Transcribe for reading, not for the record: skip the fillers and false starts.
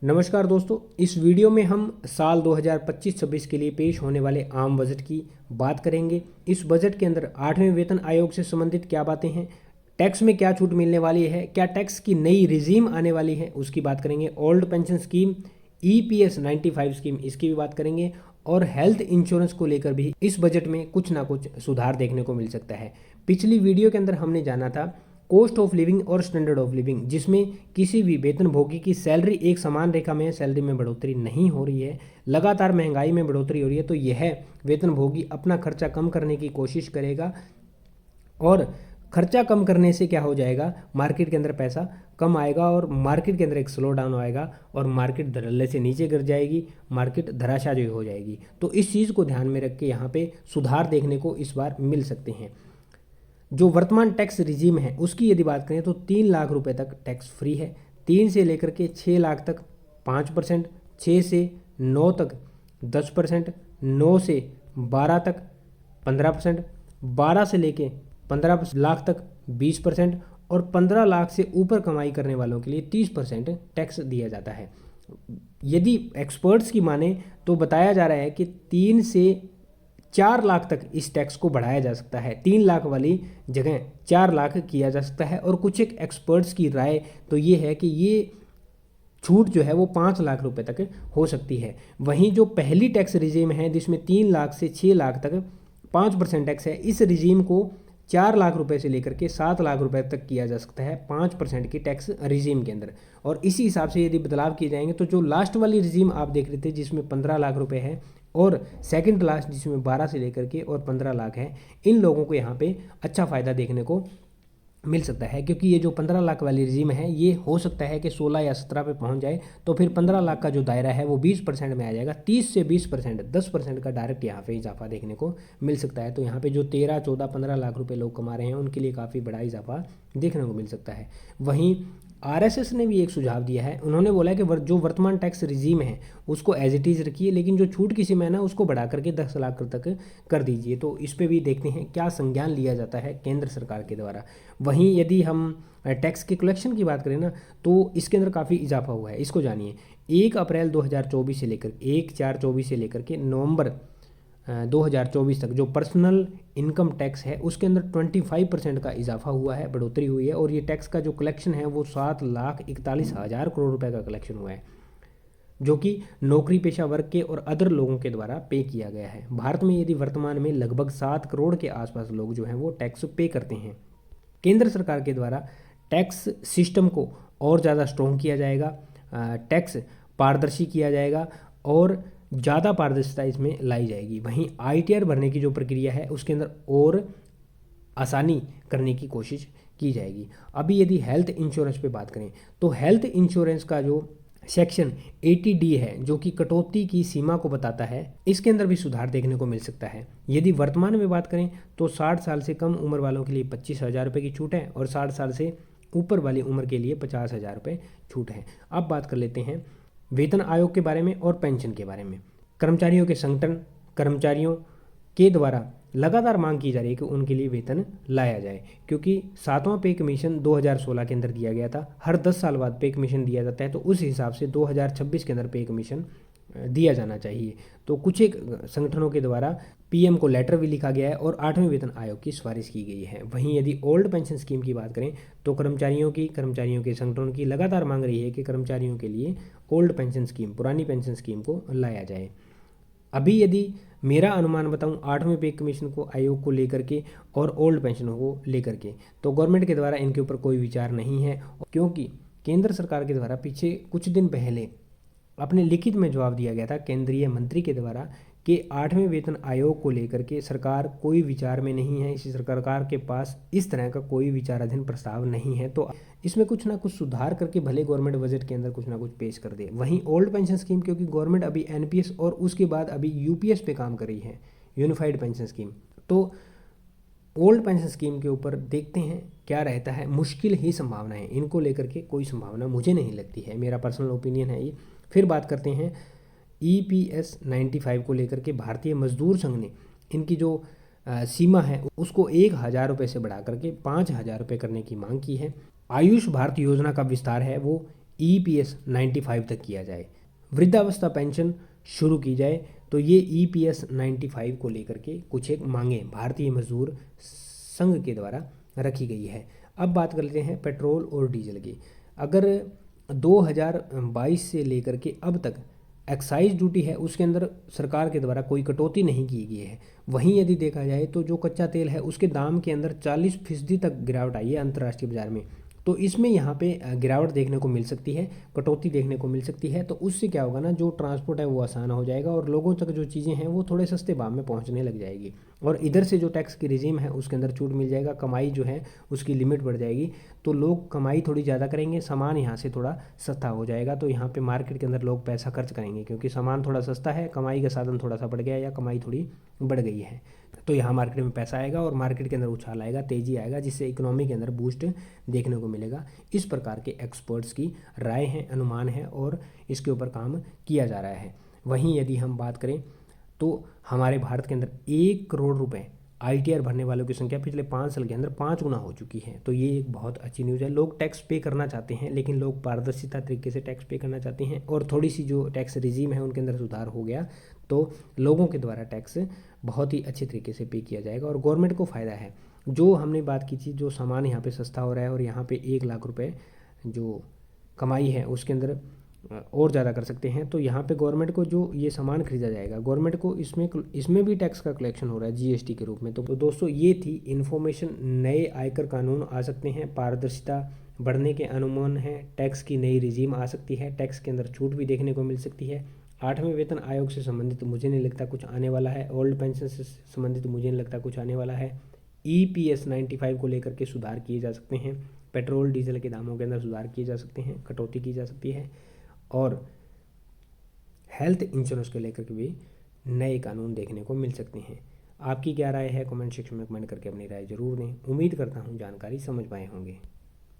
नमस्कार दोस्तों, इस वीडियो में हम साल 2025-26 के लिए पेश होने वाले आम बजट की बात करेंगे। इस बजट के अंदर 8वें वेतन आयोग से संबंधित क्या बातें हैं, टैक्स में क्या छूट मिलने वाली है, क्या टैक्स की नई रिजीम आने वाली है उसकी बात करेंगे, old pension scheme, EPS 95 scheme इसकी भी बात करेंगे और हेल्थ इंश्योरेंस को लेकर भी इस बजट में कुछ ना कुछ सुधार देखने को मिल सकता है। पिछली वीडियो के अंदर हमने जाना था कॉस्ट ऑफ लिविंग और स्टैंडर्ड ऑफ लिविंग, जिसमें किसी भी वेतनभोगी की सैलरी एक समान रेखा में सैलरी में बढ़ोतरी नहीं हो रही है, लगातार महंगाई में बढ़ोतरी हो रही है। तो यह वेतनभोगी अपना खर्चा कम करने की कोशिश करेगा और खर्चा कम करने से क्या हो जाएगा, मार्केट के अंदर पैसा कम आएगा और मार्केट के अंदर एक स्लो डाउन आएगा और मार्केट धड़ल्ले से नीचे गिर जाएगी, मार्केट धराशायी हो जाएगी। तो इस चीज़ को ध्यान में रख के यहाँ पे सुधार देखने को इस बार मिल सकते हैं। जो वर्तमान टैक्स रिजीम है उसकी यदि बात करें तो 3 लाख रुपए तक टैक्स फ्री है, 3 से लेकर के 6 लाख तक 5%, 6 से 9 तक 10%, 9 से 12 तक 15%, 12 से लेके 15 लाख तक 20% और 15 लाख से ऊपर कमाई करने वालों के लिए 30% टैक्स दिया जाता है। यदि एक्सपर्ट्स की माने तो बताया जा रहा है कि 3 से 4 लाख तक इस टैक्स को बढ़ाया जा सकता है, 3 लाख वाली जगह 4 लाख किया जा सकता है। और कुछ एक एक्सपर्ट्स की राय तो ये है कि ये छूट जो है वो 5 लाख रुपए तक हो सकती है। वहीं जो पहली टैक्स रिजीम है जिसमें 3 लाख से 6 लाख तक 5% टैक्स है, इस रिजीम को 4 लाख रुपए से लेकर के 7 लाख रुपए तक किया जा सकता है 5% की टैक्स रिजीम के अंदर। और इसी हिसाब से यदि बदलाव किए जाएंगे तो जो लास्ट वाली रिजीम आप देख रहे थे जिसमें 15 लाख रुपए है और सेकंड लास्ट जिसमें 12 से लेकर के और 15 लाख है, इन लोगों को यहाँ पे अच्छा फ़ायदा देखने को मिल सकता है। क्योंकि ये जो 15 लाख वाली रिजीम है ये हो सकता है कि 16 या 17 पे पहुंच जाए, तो फिर 15 लाख का जो दायरा है वो 20% में आ जाएगा। 30 से 20%, 10% का डायरेक्ट यहाँ पे इजाफा देखने को मिल सकता है। तो यहाँ पे जो 13, 14, 15 लाख रुपए लोग कमा रहे हैं उनके लिए काफ़ी बड़ा इजाफा देखने को मिल सकता है। वहीं RSS ने भी एक सुझाव दिया है, उन्होंने बोला है कि जो वर्तमान टैक्स रिजीम है उसको एज इट इज़ रखिए, लेकिन जो छूट की सीमा है ना उसको बढ़ा करके 10 लाख तक कर दीजिए। तो इस पे भी देखते हैं क्या संज्ञान लिया जाता है केंद्र सरकार के द्वारा। वहीं यदि हम टैक्स के कलेक्शन की बात करें ना तो इसके अंदर काफ़ी इजाफा हुआ है, इसको जानिए। 1 अप्रैल 2024 से लेकर 1/4/24 से लेकर के नवंबर 2024 तक जो पर्सनल इनकम टैक्स है उसके अंदर 25% का इजाफा हुआ है, बढ़ोतरी हुई है। और ये टैक्स का जो कलेक्शन है वो 7,41,000 करोड़ रुपए का कलेक्शन हुआ है, जो कि नौकरी पेशा वर्ग के और अदर लोगों के द्वारा पे किया गया है। भारत में यदि वर्तमान में लगभग 7 करोड़ के आसपास लोग जो हैं वो टैक्स पे करते हैं। केंद्र सरकार के द्वारा टैक्स सिस्टम को और ज़्यादा स्ट्रॉन्ग किया जाएगा, टैक्स पारदर्शी किया जाएगा और ज़्यादा पारदर्शिता इसमें लाई जाएगी। वहीं ITR भरने की जो प्रक्रिया है उसके अंदर और आसानी करने की कोशिश की जाएगी। अभी यदि हेल्थ इंश्योरेंस पे बात करें तो हेल्थ इंश्योरेंस का जो सेक्शन 80D है जो कि कटौती की सीमा को बताता है, इसके अंदर भी सुधार देखने को मिल सकता है। यदि वर्तमान में बात करें तो 60 साल से कम उम्र वालों के लिए 25,000 रुपये की छूट है और 60 साल से ऊपर वाली उम्र के लिए 50,000 रुपये छूट है। अब बात कर लेते हैं वेतन आयोग के बारे में और पेंशन के बारे में। कर्मचारियों के संगठन, कर्मचारियों के द्वारा लगातार मांग की जा रही है कि उनके लिए वेतन लाया जाए, क्योंकि 7वां पे कमीशन 2016 के अंदर दिया गया था। हर 10 साल बाद पे कमीशन दिया जाता है, तो उस हिसाब से 2026 के अंदर पे कमीशन दिया जाना चाहिए। तो कुछ एक संगठनों के द्वारा PM को लेटर भी लिखा गया है और 8वें वेतन आयोग की सिफारिश की गई है। वहीं यदि ओल्ड पेंशन स्कीम की बात करें तो कर्मचारियों के संगठनों की लगातार मांग रही है कि कर्मचारियों के लिए ओल्ड पेंशन स्कीम, पुरानी पेंशन स्कीम को लाया जाए। अभी यदि मेरा अनुमान बताऊं 8वें पे कमीशन को, आयोग को लेकर के और ओल्ड पेंशनों को लेकर के, तो गवर्नमेंट के द्वारा इनके ऊपर कोई विचार नहीं है, क्योंकि केंद्र सरकार के द्वारा पीछे कुछ दिन पहले अपने लिखित में जवाब दिया गया था केंद्रीय मंत्री के द्वारा कि 8वें वेतन आयोग को लेकर के सरकार कोई विचार में नहीं है, इसी सरकार के पास इस तरह का कोई विचाराधीन प्रस्ताव नहीं है। तो इसमें कुछ ना कुछ सुधार करके भले गवर्नमेंट बजट के अंदर कुछ ना कुछ पेश कर दे। वहीं ओल्ड पेंशन स्कीम, क्योंकि गवर्नमेंट अभी NPS और उसके बाद अभी UPS पे काम कर रही है, यूनिफाइड पेंशन स्कीम, तो ओल्ड पेंशन स्कीम के ऊपर देखते हैं क्या रहता है। मुश्किल ही संभावना है, इनको लेकर के कोई संभावना मुझे नहीं लगती है, मेरा पर्सनल ओपिनियन है ये। फिर बात करते हैं EPS 95 को लेकर के भारतीय मजदूर संघ ने इनकी जो सीमा है उसको 1,000 रुपये से बढ़ा करके 5,000 रुपये करने की मांग की है। आयुष भारत योजना का विस्तार है वो EPS 95 तक किया जाए, वृद्धावस्था पेंशन शुरू की जाए। तो ये EPS 95 को लेकर के कुछ एक मांगें भारतीय मजदूर संघ के द्वारा रखी गई है। अब बात कर लेते हैं पेट्रोल और डीजल की। अगर 2022 से लेकर के अब तक एक्साइज ड्यूटी है उसके अंदर सरकार के द्वारा कोई कटौती नहीं की गई है। वहीं यदि देखा जाए तो जो कच्चा तेल है उसके दाम के अंदर 40% तक गिरावट आई है अंतर्राष्ट्रीय बाजार में। तो इसमें यहाँ पे गिरावट देखने को मिल सकती है, कटौती देखने को मिल सकती है। तो उससे क्या होगा ना, जो ट्रांसपोर्ट है वो आसान हो जाएगा और लोगों तक जो चीज़ें हैं वो थोड़े सस्ते दाम में पहुँचने लग जाएगी। और इधर से जो टैक्स की रिजीम है उसके अंदर छूट मिल जाएगा, कमाई जो है उसकी लिमिट बढ़ जाएगी। तो लोग कमाई थोड़ी ज़्यादा करेंगे, सामान यहाँ से थोड़ा सस्ता हो जाएगा। तो यहाँ पे मार्केट के अंदर लोग पैसा खर्च करेंगे क्योंकि सामान थोड़ा सस्ता है, कमाई का साधन थोड़ा सा बढ़ गया या कमाई थोड़ी बढ़ गई है। तो यहाँ मार्केट में पैसा आएगा और मार्केट के अंदर उछाल आएगा, तेज़ी आएगा, जिससे इकोनॉमी के अंदर बूस्ट देखने को मिलेगा। इस प्रकार के एक्सपर्ट्स की राय है, अनुमान है और इसके ऊपर काम किया जा रहा है। वहीं यदि हम बात करें तो हमारे भारत के अंदर 1 करोड़ रुपए ITR भरने वालों की संख्या पिछले 5 साल के अंदर 5 गुना हो चुकी है। तो ये एक बहुत अच्छी न्यूज़ है। लोग टैक्स पे करना चाहते हैं, लेकिन लोग पारदर्शिता तरीके से टैक्स पे करना चाहते हैं और थोड़ी सी जो टैक्स रिजीम है उनके अंदर सुधार हो गया तो लोगों के द्वारा टैक्स बहुत ही अच्छे तरीके से पे किया जाएगा और गवर्नमेंट को फ़ायदा है। जो हमने बात की थी, जो सामान यहाँ पे सस्ता हो रहा है और यहाँ पे 1 लाख रुपए जो कमाई है उसके अंदर और ज़्यादा कर सकते हैं। तो यहाँ पे गवर्नमेंट को जो ये सामान खरीदा जाएगा, गवर्नमेंट को इसमें भी टैक्स का कलेक्शन हो रहा है GST के रूप में। तो दोस्तों ये थी इन्फॉर्मेशन। नए आयकर कानून आ सकते हैं, पारदर्शिता बढ़ने के अनुमान हैं, टैक्स की नई रिजीम आ सकती है, टैक्स के अंदर छूट भी देखने को मिल सकती है। 8वें वेतन आयोग से संबंधित मुझे नहीं लगता कुछ आने वाला है, ओल्ड पेंशन से संबंधित मुझे नहीं लगता कुछ आने वाला है। EPS 95 को लेकर के सुधार किए जा सकते हैं, पेट्रोल डीजल के दामों के अंदर सुधार किए जा सकते हैं, कटौती की जा सकती है और हेल्थ इंश्योरेंस को लेकर के भी नए कानून देखने को मिल सकते हैं। आपकी क्या राय है कमेंट सेक्शन में कमेंट करके अपनी राय जरूर दें। उम्मीद करता हूँ जानकारी समझ पाए होंगे।